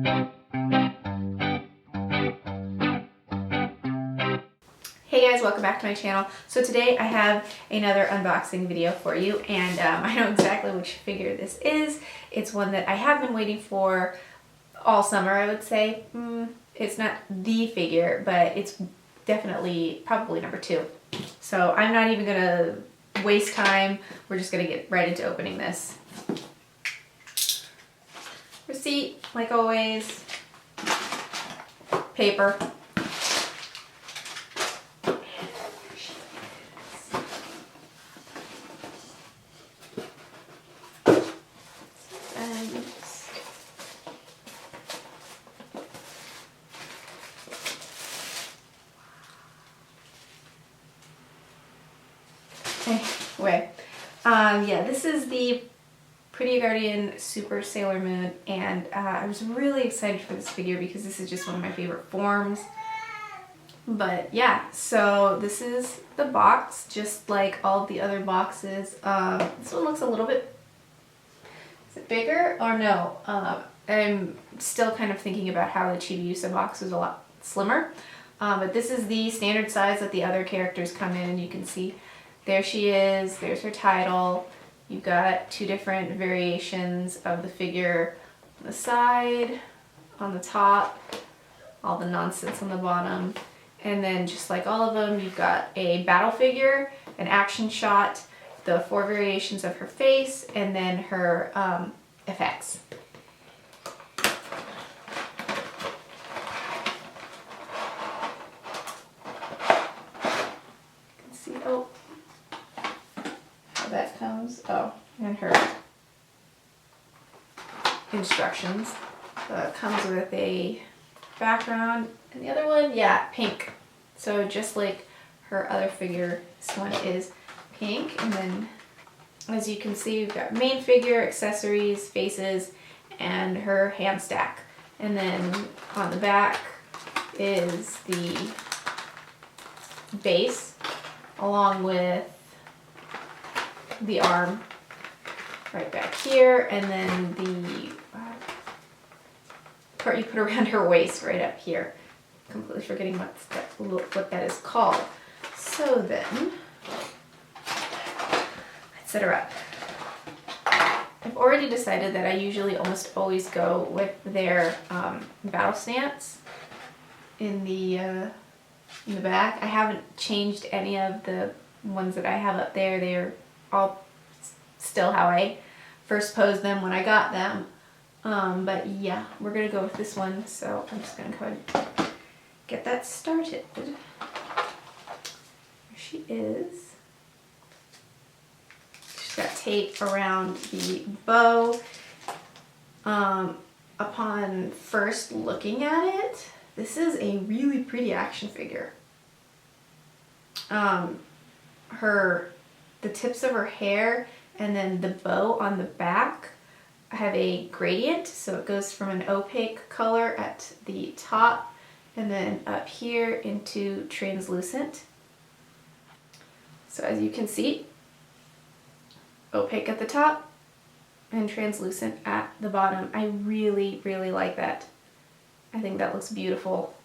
Hey guys, welcome back to my channel. So today I have another unboxing video for you, and I know exactly which figure this is. It's one that I have been waiting for all summer, I would say. It's not the figure, but it's definitely probably number 2. So I'm not even gonna waste time. We're just gonna get right into opening this. Receipt, like always. Paper. Anyway, yeah, this is the Pretty Guardian Super Sailor Moon, and I was really excited for this figure because this is just one of my favorite forms. But yeah, so this is the box, just like all of the other boxes. This one looks a little bit, is it bigger or no? I'm still kind of thinking about how the Chibiusa box was a lot slimmer. But this is the standard size that the other characters come in, and you can see there she is, there's her title. You've got 2 different variations of the figure on the side, on the top, all the nonsense on the bottom. And then just like all of them, you've got a battle figure, an action shot, the 4 variations of her face, and then her effects. You can see, that comes, and her instructions. It comes with a background, and the other one, yeah, pink. So just like her other figure, this one is pink. And then, as you can see, we've got main figure, accessories, faces, and her hand stack. And then on the back is the base, along with the arm right back here, and then the part you put around her waist right up here. Completely forgetting what that is called. So then, let's set her up. I've already decided that I usually almost always go with their battle stance in the back. I haven't changed any of the ones that I have up there. They're all still how I first posed them when I got them. But yeah, we're gonna go with this one, so I'm just gonna go ahead and get that started. There she is. She's got tape around the bow. Upon first looking at it, this is a really pretty action figure. The tips of her hair and then the bow on the back have a gradient, so it goes from an opaque color at the top and then up here into translucent. So as you can see, opaque at the top and translucent at the bottom. I really, really like that. I think that looks beautiful.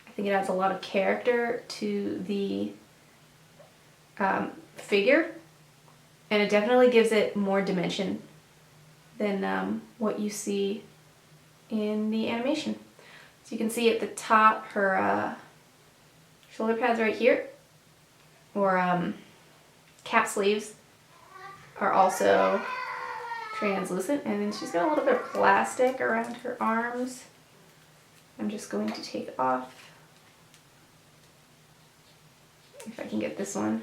I think it adds a lot of character to the figure, and it definitely gives it more dimension than what you see in the animation. So you can see at the top her shoulder pads right here, or cap sleeves, are also translucent, and then she's got a little bit of plastic around her arms. I'm just going to take off, if I can get this one.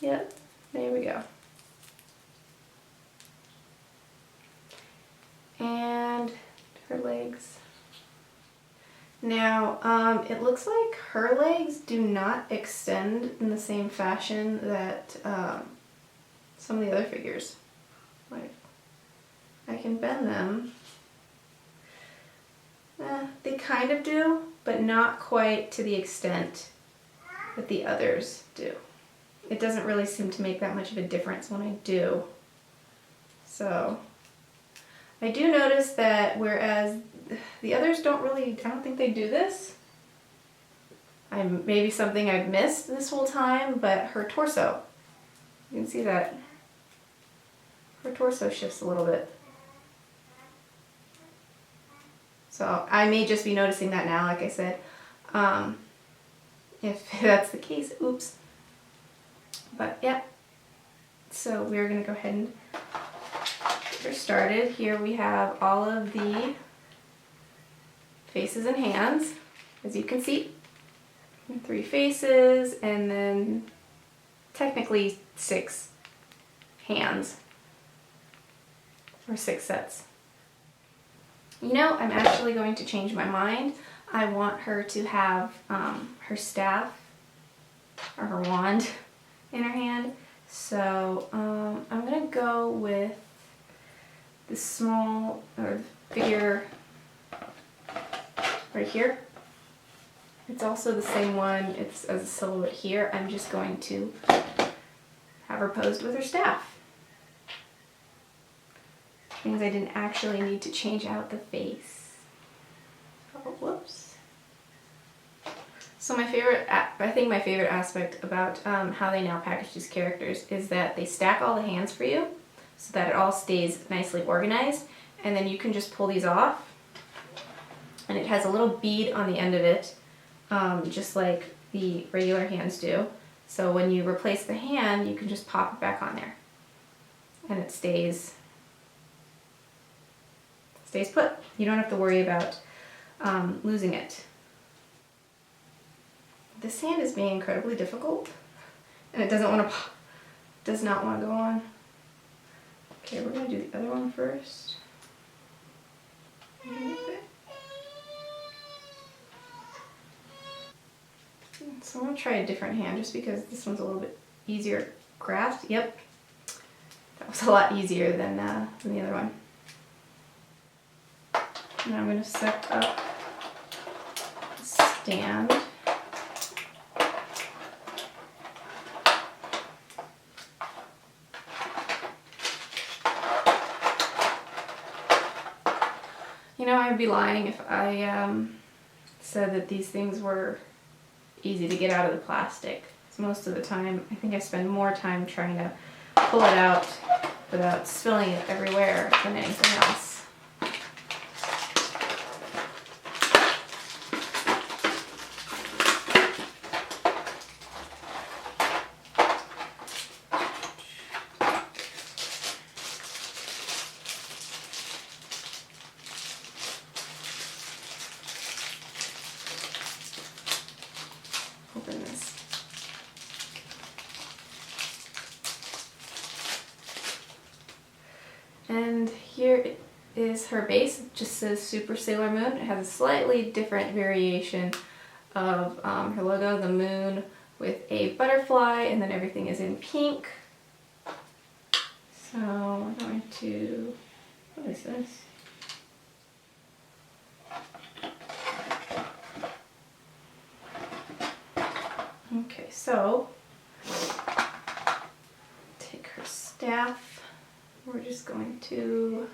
Yep, there we go. And her legs. Now, it looks like her legs do not extend in the same fashion that some of the other figures. Like, I can bend them. They kind of do, but not quite to the extent that the others do. It doesn't really seem to make that much of a difference when I do. So, I do notice that whereas the others don't really, I don't think they do this. Maybe something I've missed this whole time, but her torso, you can see that her torso shifts a little bit. So I may just be noticing that now, like I said. If that's the case, oops. But yeah, so we're gonna go ahead and get her started. Here we have all of the faces and hands, as you can see. 3 faces, and then technically 6 hands, or 6 sets. You know, I'm actually going to change my mind. I want her to have her staff, or her wand, in her hand. So I'm gonna go with the small, or figure right here. It's also the same one, it's as a silhouette here. I'm just going to have her posed with her staff. Means I didn't actually need to change out the face. Oh, whoops. So I think my favorite aspect about how they now package these characters is that they stack all the hands for you so that it all stays nicely organized, and then you can just pull these off, and it has a little bead on the end of it, just like the regular hands do. So when you replace the hand, you can just pop it back on there, and it stays put. You don't have to worry about losing it. This hand is being incredibly difficult, and it does not want to go on. Okay, we're gonna do the other one first. So I'm gonna try a different hand just because this one's a little bit easier grasped. Yep, that was a lot easier than the other one. Now I'm going to set up the stand. You know, I'd be lying if I said that these things were easy to get out of the plastic. So most of the time, I think I spend more time trying to pull it out without spilling it everywhere than anything else. Open this. And here is her base. It just says Super Sailor Moon. It has a slightly different variation of her logo, the moon with a butterfly, and then everything is in pink. So I'm going to, what is this? Okay, so take her staff. We're just going to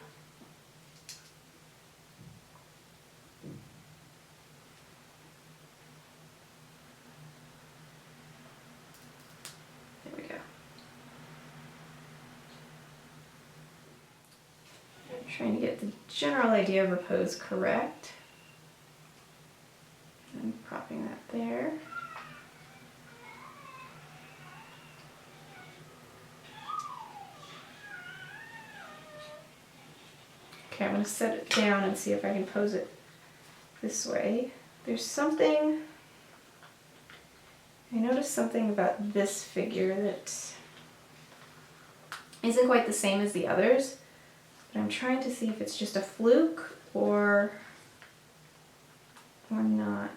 there we go. I'm trying to get the general idea of her pose correct. And propping that there. Okay, I'm going to set it down and see if I can pose it this way. There's something, I noticed something about this figure that isn't quite the same as the others, but I'm trying to see if it's just a fluke or not.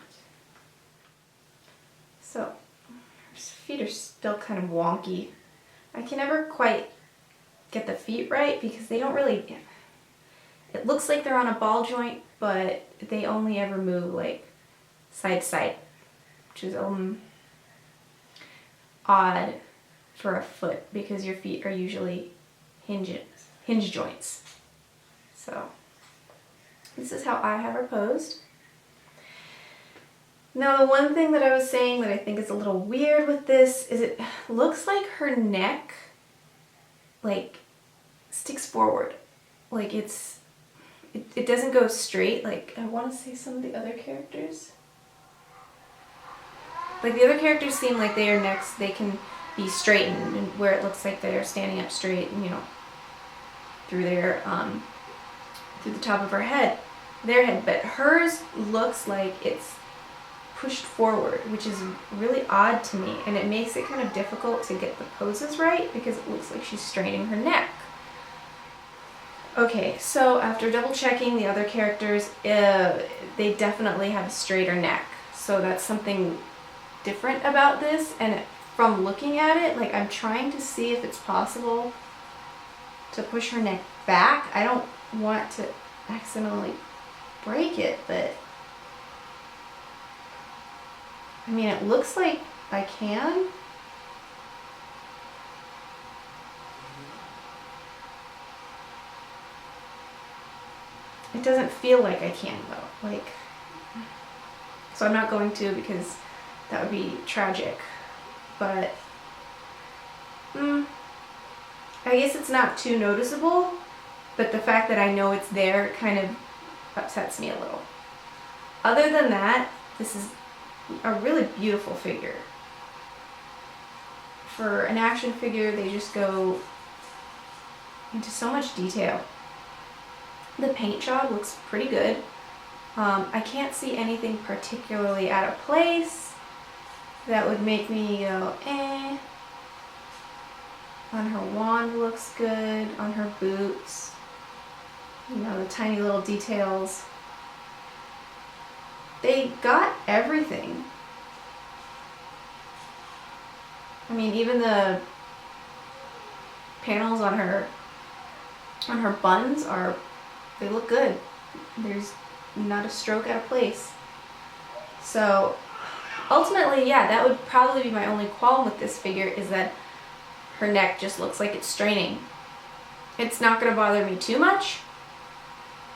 So, her feet are still kind of wonky. I can never quite get the feet right because they don't really, it looks like they're on a ball joint, but they only ever move like side to side, which is odd for a foot because your feet are usually hinge joints. So this is how I have her posed. Now the one thing that I was saying that I think is a little weird with this is it looks like her neck like sticks forward. Like it doesn't go straight. Like I want to say some of the other characters. Like the other characters seem like their necks, they can be straightened, and where it looks like they're standing up straight, you know, through their through the top of her head, their head. But hers looks like it's pushed forward, which is really odd to me, and it makes it kind of difficult to get the poses right because it looks like she's straining her neck. Okay, so after double checking the other characters, they definitely have a straighter neck, so that's something different about this. And from looking at it, like I'm trying to see if it's possible to push her neck back. I don't want to accidentally break it, but I mean, it looks like I can. It doesn't feel like I can though. Like, so I'm not going to because that would be tragic. But I guess it's not too noticeable, but the fact that I know it's there kind of upsets me a little. Other than that, this is a really beautiful figure. For an action figure, they just go into so much detail. The paint job looks pretty good. I can't see anything particularly out of place that would make me go, eh. On her wand looks good, on her boots, you know, the tiny little details. They got everything. I mean, even the panels on her buns they look good. There's not a stroke out of place. So ultimately, yeah, that would probably be my only qualm with this figure, is that her neck just looks like it's straining. It's not going to bother me too much,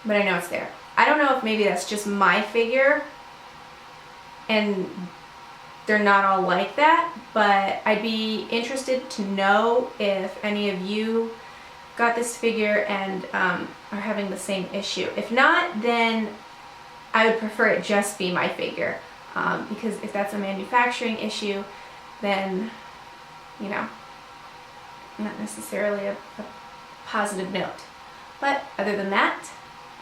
but I know it's there. I don't know if maybe that's just my figure and they're not all like that, but I'd be interested to know if any of you got this figure and are having the same issue. If not, then I would prefer it just be my figure, because if that's a manufacturing issue, then, you know, not necessarily a positive note. But other than that,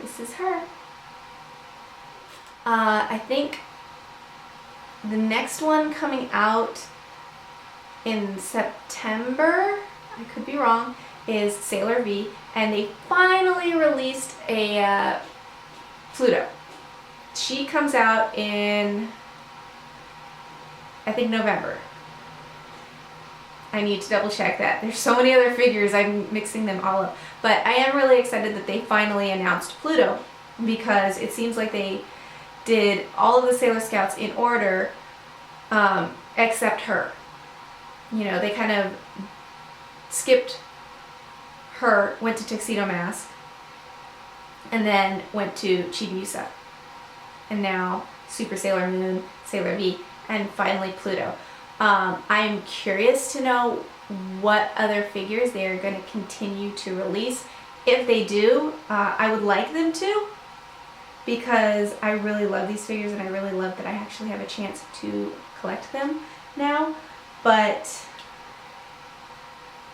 this is her. I think the next one coming out in September, I could be wrong, is Sailor V, and they finally released a Pluto. She comes out in, I think, November. I need to double check that. There's so many other figures, I'm mixing them all up. But I am really excited that they finally announced Pluto, because it seems like they did all of the Sailor Scouts in order, except her. You know, they kind of skipped her, went to Tuxedo Mask, and then went to Chibiusa. And now Super Sailor Moon, Sailor V, and finally Pluto. I'm curious to know what other figures they are going to continue to release. If they do, I would like them to, because I really love these figures and I really love that I actually have a chance to collect them now. But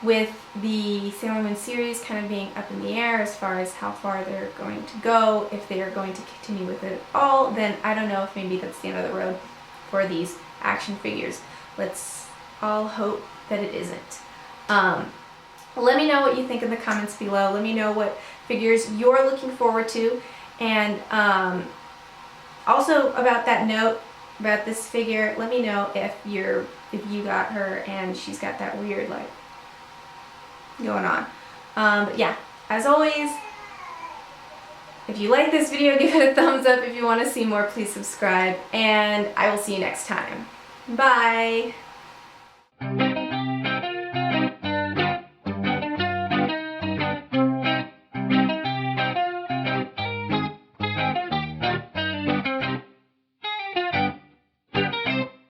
with the Sailor Moon series kind of being up in the air as far as how far they're going to go, if they are going to continue with it at all, then I don't know if maybe that's the end of the road for these action figures. Let's all hope that it isn't. Let me know what you think in the comments below. Let me know what figures you're looking forward to. And also about that note, about this figure, let me know if you got her and she's got that weird like going on. But yeah, as always, if you like this video, give it a thumbs up. If you want to see more, please subscribe, and I will see you next time. Bye!